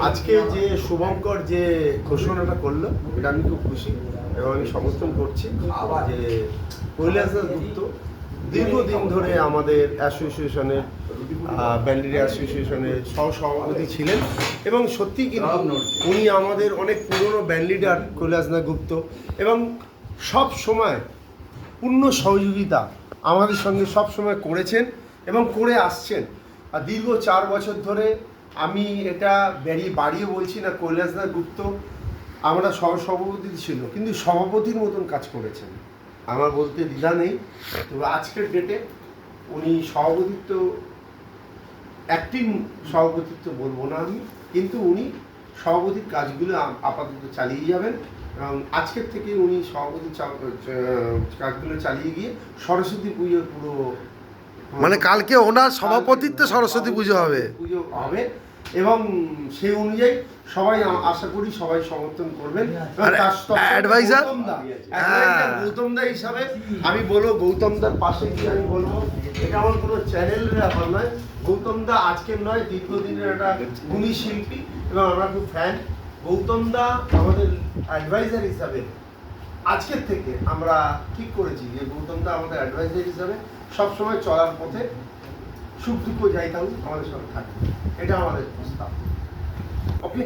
আজকে যে শুভঙ্কর যে ঘোষণাটা করলো এটা আমি খুব খুশি এবং আমি সমর্থন করছি যে কৈলাসদাস গুপ্ত দীর্ঘদিন ধরে আমাদের অ্যাসোসিয়েশনের ব্যান্ডেরি অ্যাসোসিয়েশনের সহসভাপতি ছিলেন এবং সত্যি কিন্তু উনি আমাদের অনেক পুরনো ব্যান্ড লিডার কৈলাসদাস গুপ্ত এবং সব সময় পূর্ণ সহযোগিতা আমাদের সঙ্গে সব সময় করেছেন এবং করে আসছেন। আর দীর্ঘ 4 বছর ধরে আমি এটা বাড়িয়ে বলছি না, কৈলাসদাস গুপ্ত আমরা সহসভাপতি ছিল কিন্তু সভাপতির মতন কাজ করেছেন, আমার বলতে দ্বিধা নেই। তবে আজকের ডেটে উনি সভাপতিত্ব, অ্যাক্টিং সভাপতিত্ব বলবো না আমি, কিন্তু উনি সভাপতির কাজগুলো আপাতত চালিয়ে যাবেন এবং আজকের থেকে উনি সভাপতির কাজগুলো চালিয়ে গিয়ে সরস্বতী পুজোর পুরো মানে কালকে ওনার সভাপতিত্বে সরস্বতী পুজো হবে এবং সেই অনুযায়ী সবাই আশা করি সবাই সমর্থন করবেন। অ্যাডভাইজার গৌতম দা হিসাবে আমি বলবো, গৌতম দার পাশে গিয়ে আমি বলবো এটা আমার কোনো চ্যানেলের ব্যাপার নয়, গৌতম দা আজকের নয় দীর্ঘদিনের একটা গুণী শিল্পী এবং আমরা খুব ফ্যান। গৌতম দা আমাদের অ্যাডভাইজার হিসাবে আজকের থেকে আমরা ঠিক করেছি যে গৌতম দা আমাদের অ্যাডভাইজার হিসাবে সবসময় চলার পথে সুখ দুঃখ যাই থাকুক আমাদের সঙ্গে থাকে, এটা আমাদের প্রস্তাব। ওকে।